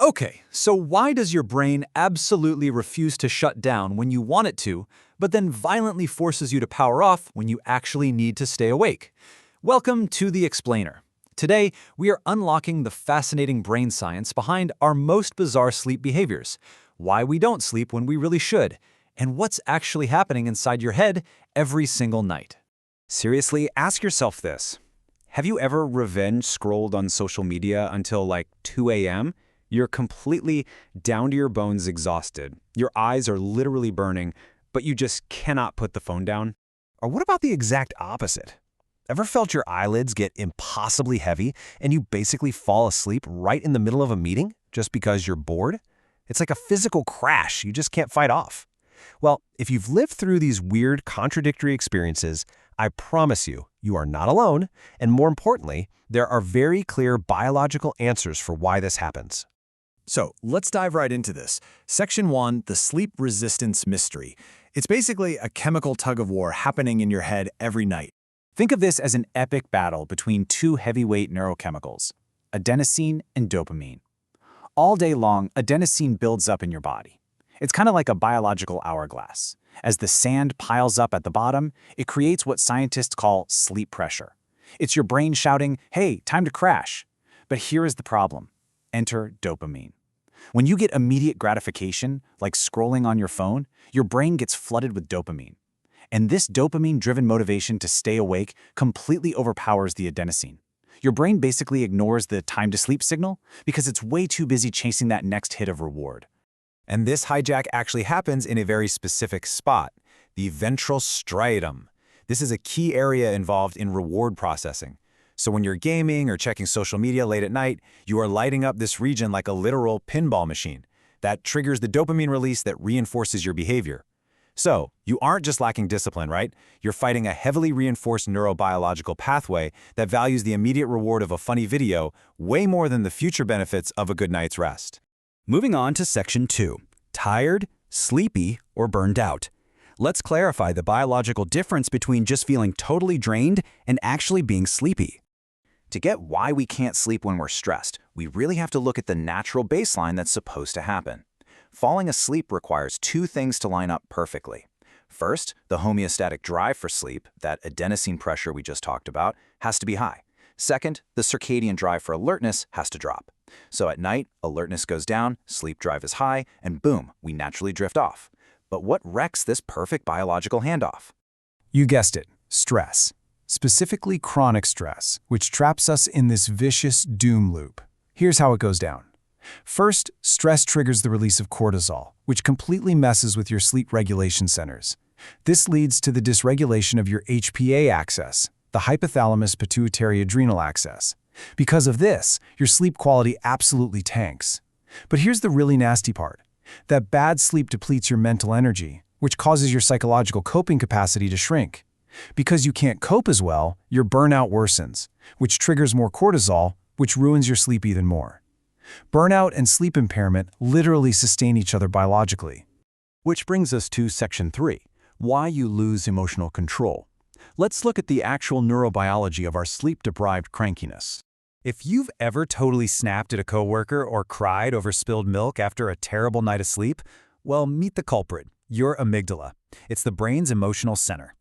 Okay, so why does your brain absolutely refuse to shut down when you want it to, but then violently forces you to power off when you actually need to stay awake? Welcome to The Explainer. Today, we are unlocking the fascinating brain science behind our most bizarre sleep behaviors, why we don't sleep when we really should, and what's actually happening inside your head every single night. Seriously, ask yourself this. Have you ever revenge scrolled on social media until like 2 a.m.? You're completely down to your bones exhausted. Your eyes are literally burning, but you just cannot put the phone down. Or what about the exact opposite? Ever felt your eyelids get impossibly heavy and you basically fall asleep right in the middle of a meeting just because you're bored? It's like a physical crash you just can't fight off. Well, if you've lived through these weird, contradictory experiences, I promise you, you are not alone, and more importantly, there are very clear biological answers for why this happens. So let's dive right into this. Section 1, the sleep resistance mystery. It's basically a chemical tug-of-war happening in your head every night. Think of this as an epic battle between two heavyweight neurochemicals, adenosine and dopamine. All day long, adenosine builds up in your body. It's kind of like a biological hourglass. As the sand piles up at the bottom, it creates what scientists call sleep pressure. It's your brain shouting, "Hey, time to crash." But here is the problem. Enter dopamine. When you get immediate gratification, like scrolling on your phone, your brain gets flooded with dopamine. And this dopamine-driven motivation to stay awake completely overpowers the adenosine. Your brain basically ignores the time-to-sleep signal because it's way too busy chasing that next hit of reward. And this hijack actually happens in a very specific spot, the ventral striatum. This is a key area involved in reward processing. So when you're gaming or checking social media late at night, you are lighting up this region like a literal pinball machine. That triggers the dopamine release that reinforces your behavior. So you aren't just lacking discipline, right? You're fighting a heavily reinforced neurobiological pathway that values the immediate reward of a funny video way more than the future benefits of a good night's rest. Moving on to Section 2, tired, sleepy, or burned out. Let's clarify the biological difference between just feeling totally drained and actually being sleepy. To get why we can't sleep when we're stressed, we really have to look at the natural baseline that's supposed to happen. Falling asleep requires two things to line up perfectly. First, the homeostatic drive for sleep, that adenosine pressure we just talked about, has to be high. Second, the circadian drive for alertness has to drop. So at night, alertness goes down, sleep drive is high, and boom, we naturally drift off. But what wrecks this perfect biological handoff? You guessed it, stress. Specifically chronic stress, which traps us in this vicious doom loop. Here's how it goes down. First, stress triggers the release of cortisol, which completely messes with your sleep regulation centers. This leads to the dysregulation of your HPA axis, the hypothalamus-pituitary-adrenal axis. Because of this, your sleep quality absolutely tanks. But here's the really nasty part. That bad sleep depletes your mental energy, which causes your psychological coping capacity to shrink. Because you can't cope as well, your burnout worsens, which triggers more cortisol, which ruins your sleep even more. Burnout and sleep impairment literally sustain each other biologically. Which brings us to Section 3, why you lose emotional control. Let's look at the actual neurobiology of our sleep-deprived crankiness. If you've ever totally snapped at a coworker or cried over spilled milk after a terrible night of sleep, well, meet the culprit, your amygdala. It's the brain's emotional center.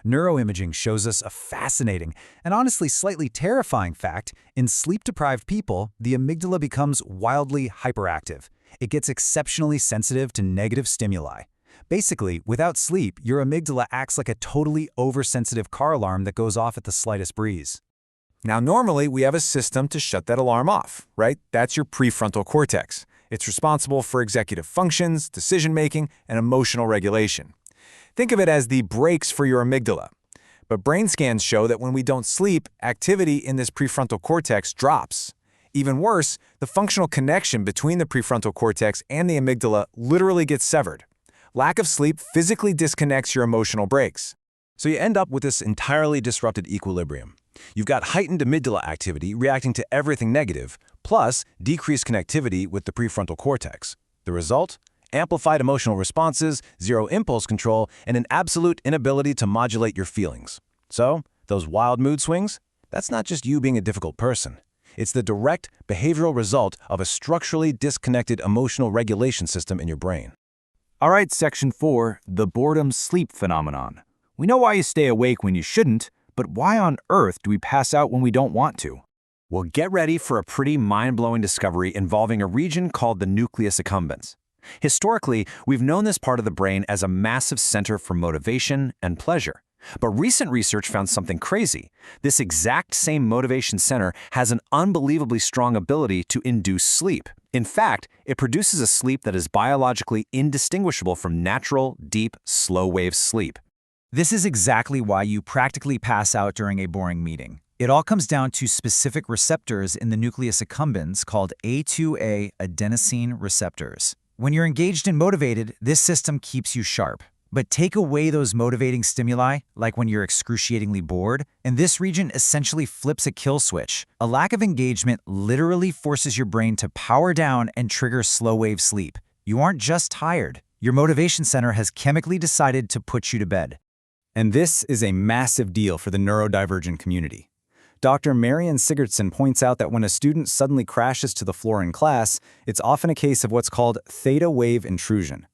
Neuroimaging shows us a fascinating and honestly slightly terrifying fact. In sleep-deprived people, the amygdala becomes wildly hyperactive. It gets exceptionally sensitive to negative stimuli. Basically, without sleep, your amygdala acts like a totally oversensitive car alarm that goes off at the slightest breeze. Now, normally we have a system to shut that alarm off, right? That's your prefrontal cortex. It's responsible for executive functions, decision-making, and emotional regulation. Think of it as the brakes for your amygdala. But brain scans show that when we don't sleep, activity in this prefrontal cortex drops. Even worse, the functional connection between the prefrontal cortex and the amygdala literally gets severed. Lack of sleep physically disconnects your emotional brakes. So you end up with this entirely disrupted equilibrium. You've got heightened amygdala activity reacting to everything negative, plus decreased connectivity with the prefrontal cortex. The result? Amplified emotional responses, zero impulse control, and an absolute inability to modulate your feelings. So, those wild mood swings? That's not just you being a difficult person. It's the direct behavioral result of a structurally disconnected emotional regulation system in your brain. All right, Section 4, the boredom sleep phenomenon. We know why you stay awake when you shouldn't, but why on earth do we pass out when we don't want to? Well, get ready for a pretty mind-blowing discovery involving a region called the nucleus accumbens. Historically, we've known this part of the brain as a massive center for motivation and pleasure. But recent research found something crazy. This exact same motivation center has an unbelievably strong ability to induce sleep. In fact, it produces a sleep that is biologically indistinguishable from natural, deep, slow-wave sleep. This is exactly why you practically pass out during a boring meeting. It all comes down to specific receptors in the nucleus accumbens called A2A adenosine receptors. When you're engaged and motivated, this system keeps you sharp. But take away those motivating stimuli, like when you're excruciatingly bored, and this region essentially flips a kill switch. A lack of engagement literally forces your brain to power down and trigger slow-wave sleep. You aren't just tired. Your motivation center has chemically decided to put you to bed. And this is a massive deal for the neurodivergent community. Dr. Marian Sigurdsson points out that when a student suddenly crashes to the floor in class, it's often a case of what's called theta wave intrusion.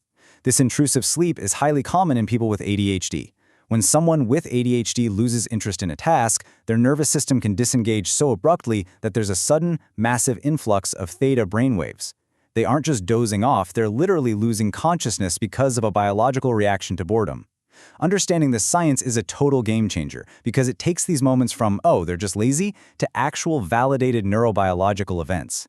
This intrusive sleep is highly common in people with ADHD. When someone with ADHD loses interest in a task, their nervous system can disengage so abruptly that there's a sudden, massive influx of theta brainwaves. They aren't just dozing off, they're literally losing consciousness because of a biological reaction to boredom. Understanding this science is a total game changer because it takes these moments from, oh, they're just lazy, to actual validated neurobiological events.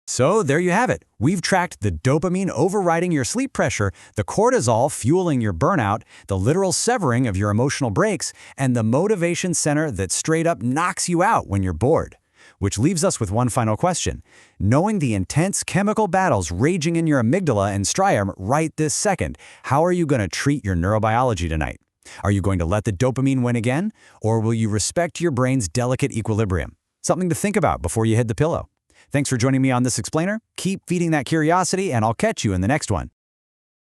So there you have it. We've tracked the dopamine overriding your sleep pressure, the cortisol fueling your burnout, the literal severing of your emotional brakes, and the motivation center that straight up knocks you out when you're bored. Which leaves us with one final question. Knowing the intense chemical battles raging in your amygdala and striatum right this second, how are you going to treat your neurobiology tonight? Are you going to let the dopamine win again? Or will you respect your brain's delicate equilibrium? Something to think about before you hit the pillow. Thanks for joining me on this explainer. Keep feeding that curiosity, and I'll catch you in the next one.